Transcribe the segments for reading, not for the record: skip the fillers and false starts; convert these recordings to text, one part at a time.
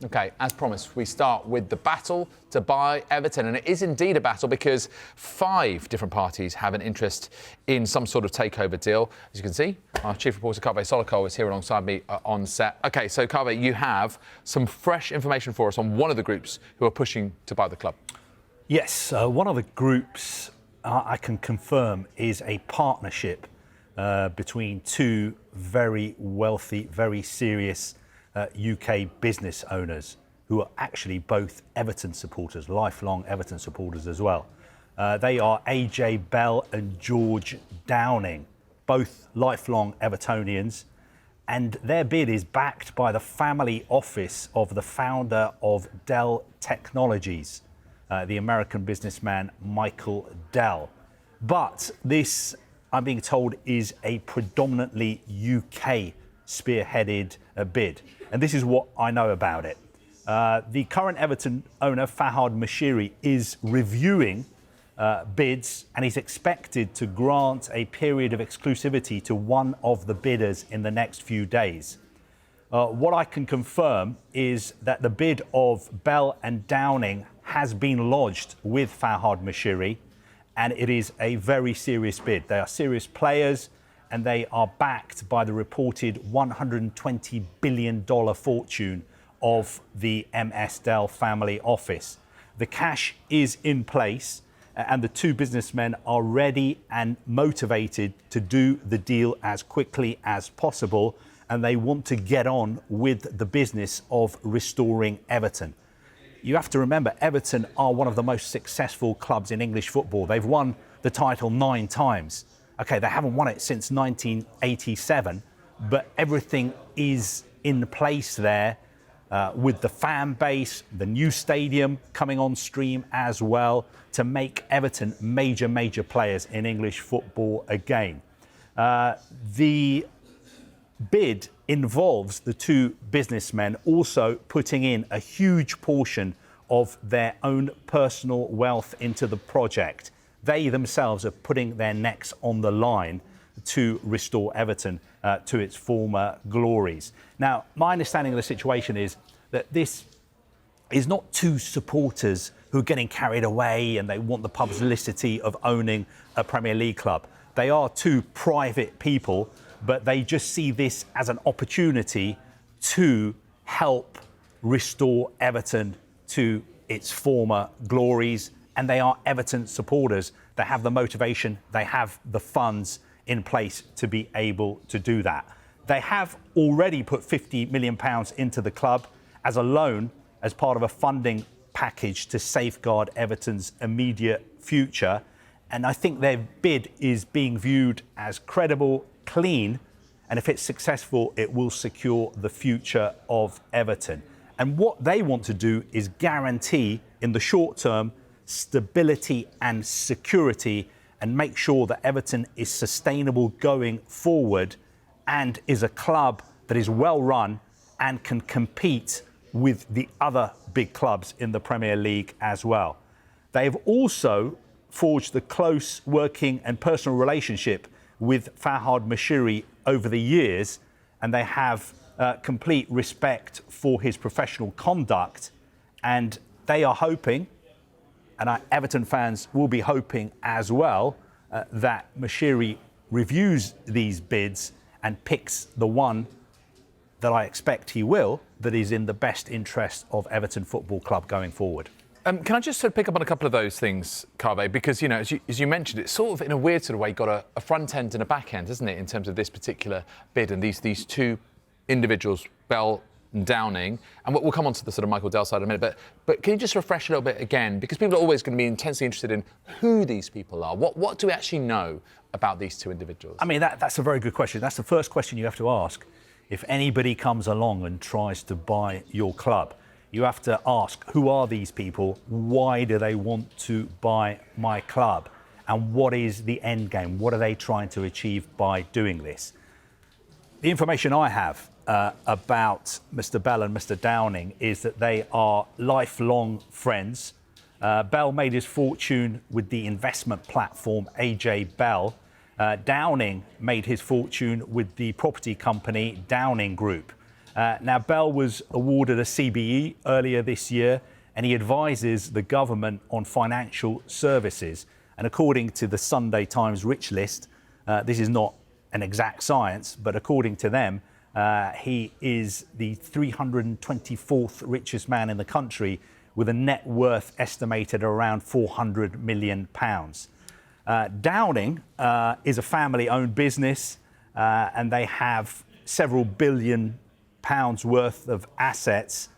OK, as promised, we start with the battle to buy Everton. And it is indeed a battle because 5 different parties have an interest in some sort of takeover deal. As you can see, our chief reporter, Kaveh Solhekol, is here alongside me on set. OK, so Kaveh, you have some fresh information for us on one of the groups who are pushing to buy the club. Yes, one of the groups I can confirm is a partnership between 2 very wealthy, very serious UK business owners who are actually both Everton supporters, lifelong Everton supporters as well. They are AJ Bell and George Downing, both lifelong Evertonians, and their bid is backed by the family office of the founder of Dell Technologies, the American businessman Michael Dell. But this, I'm being told, is a predominantly UK spearheaded bid. And this is what I know about it. The current Everton owner, Fahad Mashiri, is reviewing bids, and he's expected to grant a period of exclusivity to one of the bidders in the next few days. What I can confirm is that the bid of Bell and Downing has been lodged with Fahad Mashiri, and it is a very serious bid. They are serious players, and they are backed by the reported $120 billion fortune of the MS Dell family office. The cash is in place, and the 2 businessmen are ready and motivated to do the deal as quickly as possible, and they want to get on with the business of restoring Everton. You have to remember, Everton are one of the most successful clubs in English football. They've won the title 9 times. OK, they haven't won it since 1987, but everything is in place there with the fan base, the new stadium coming on stream as well to make Everton major players in English football again. The bid involves the 2 businessmen also putting in a huge portion of their own personal wealth into the project. They themselves are putting their necks on the line to restore Everton to its former glories. Now, my understanding of the situation is that this is not 2 supporters who are getting carried away and they want the publicity of owning a Premier League club. They are 2 private people, but they just see this as an opportunity to help restore Everton to its former glories. And they are Everton supporters. They have the motivation, they have the funds in place to be able to do that. They have already put £50 million into the club as a loan, as part of a funding package to safeguard Everton's immediate future. And I think their bid is being viewed as credible, clean, and if it's successful, it will secure the future of Everton. And what they want to do is guarantee, in the short term, stability and security, and make sure that Everton is sustainable going forward and is a club that is well run and can compete with the other big clubs in the Premier League as well. They've also forged a close working and personal relationship with Fahad Mashiri over the years, and they have complete respect for his professional conduct, and they are hoping, and our Everton fans will be hoping as well, that Mashiri reviews these bids and picks the one that I expect he will, that is in the best interest of Everton Football Club going forward. Can I just sort of pick up on a couple of those things, Kaveh? Because, you know, as you mentioned, it's sort of in a weird sort of way got a front end and a back end, isn't it, in terms of this particular bid and these 2 individuals, Bell and Downing, and we'll come on to the sort of Michael Dell side in a minute, but can you just refresh a little bit again, because people are always going to be intensely interested in who these people are. What do we actually know about these 2 individuals? I mean, that's a very good question. That's the first question you have to ask. If anybody comes along and tries to buy your club, you have to ask, who are these people? Why do they want to buy my club? And what is the end game? What are they trying to achieve by doing this? The information I have about Mr. Bell and Mr. Downing is that they are lifelong friends. Bell made his fortune with the investment platform AJ Bell. Downing made his fortune with the property company Downing Group. Now, Bell was awarded a CBE earlier this year, and he advises the government on financial services. And according to the Sunday Times Rich List, this is not an exact science, but according to them, he is the 324th richest man in the country, with a net worth estimated around £400 million. Downing is a family-owned business, and they have several £billion worth of assets,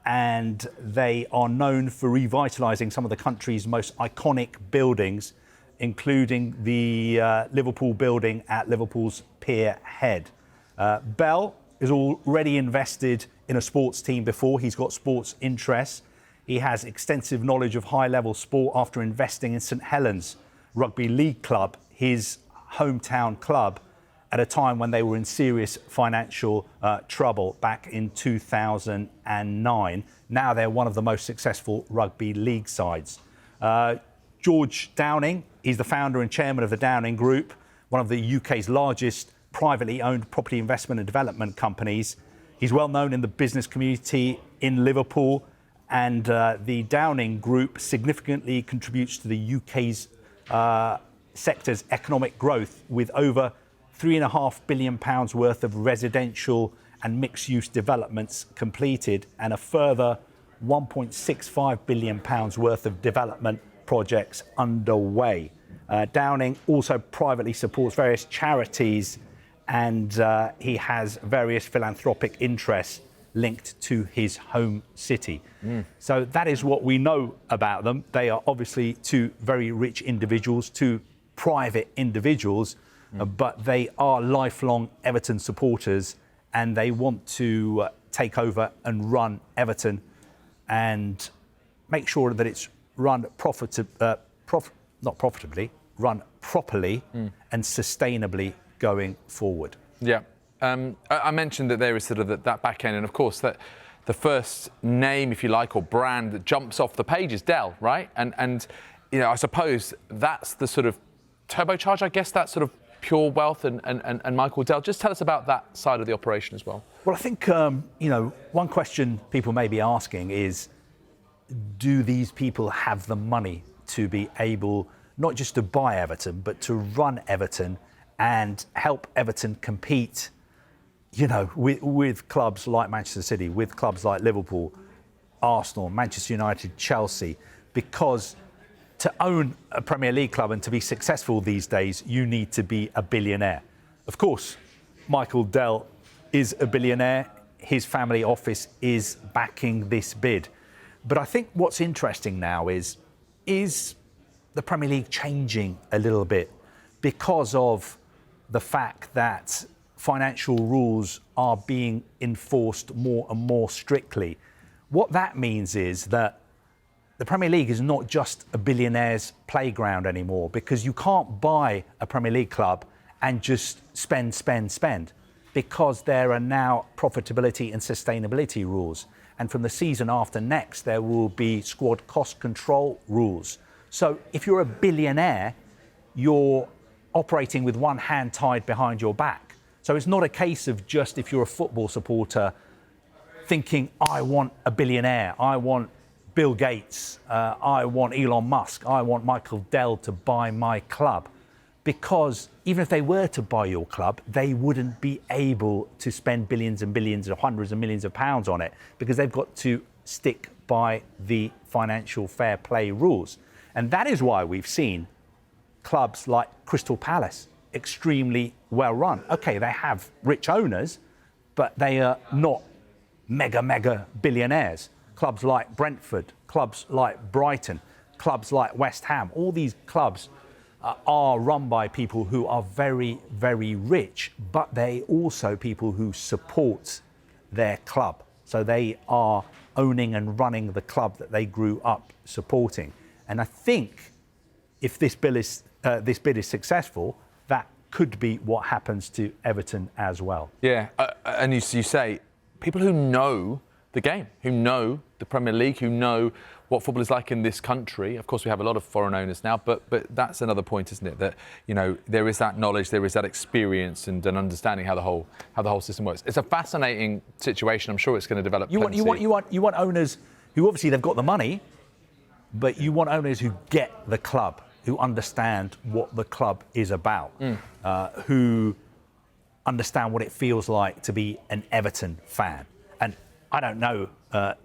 and they are known for revitalising some of the country's most iconic buildings, including the Liverpool building at Liverpool's Pier Head. Bell is already invested in a sports team before. He's got sports interests. He has extensive knowledge of high-level sport after investing in St Helens Rugby League Club, his hometown club, at a time when they were in serious financial trouble back in 2009. Now they're one of the most successful rugby league sides. George Downing, he's the founder and chairman of the Downing Group, one of the UK's largest privately owned property investment and development companies. He's well known in the business community in Liverpool, and the Downing Group significantly contributes to the UK's sector's economic growth, with over £3.5 billion worth of residential and mixed-use developments completed, and a further £1.65 billion worth of development projects underway. Downing also privately supports various charities, and he has various philanthropic interests linked to his home city. So that is what we know about them. They are obviously two very rich individuals, two private individuals, but they are lifelong Everton supporters, and they want to take over and run Everton and make sure that it's run run properly and sustainably going forward. Yeah. I mentioned that there is sort of that back end, and of course that the first name, if you like, or brand that jumps off the page is Dell, right? And you know, I suppose that's the sort of turbocharge, I guess, that sort of pure wealth and Michael Dell. Just tell us about that side of the operation as well. Well, I think, you know, one question people may be asking is, do these people have the money to be able not just to buy Everton, but to run Everton and help Everton compete, you know, with clubs like Manchester City, with clubs like Liverpool, Arsenal, Manchester United, Chelsea? Because to own a Premier League club and to be successful these days, you need to be a billionaire. Of course, Michael Dell is a billionaire. His family office is backing this bid. But I think what's interesting now is the Premier League changing a little bit because of the fact that financial rules are being enforced more and more strictly. What that means is that the Premier League is not just a billionaire's playground anymore, because you can't buy a Premier League club and just spend, because there are now profitability and sustainability rules. And from the season after next, there will be squad cost control rules. So if you're a billionaire, you're operating with one hand tied behind your back. So it's not a case of just, if you're a football supporter, thinking, I want a billionaire, I want Bill Gates, I want Elon Musk, I want Michael Dell to buy my club. Because even if they were to buy your club, they wouldn't be able to spend billions and billions or hundreds of millions of pounds on it, because they've got to stick by the financial fair play rules. And that is why we've seen clubs like Crystal Palace, extremely well run. Okay, they have rich owners, but they are not mega billionaires. Clubs like Brentford, clubs like Brighton, clubs like West Ham, all these clubs are run by people who are very, very rich, but they also people who support their club. So they are owning and running the club that they grew up supporting. And I think if this bid is successful, that could be what happens to Everton as well. Yeah, and you say people who know the game, who know the Premier League, who know what football is like in this country. Of course, we have a lot of foreign owners now, but that's another point, isn't it? That, you know, there is that knowledge, there is that experience and an understanding how the whole system works. It's a fascinating situation. I'm sure it's going to develop. You want owners who obviously they've got the money, but you want owners who get the club, who understand what the club is about, who understand what it feels like to be an Everton fan. And I don't know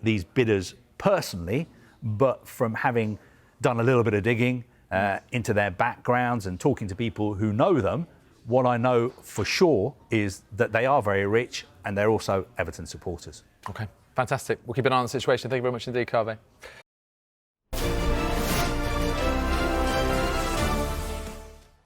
these bidders personally, but from having done a little bit of digging into their backgrounds and talking to people who know them, what I know for sure is that they are very rich and they're also Everton supporters. Okay, fantastic. We'll keep an eye on the situation. Thank you very much indeed, Kaveh.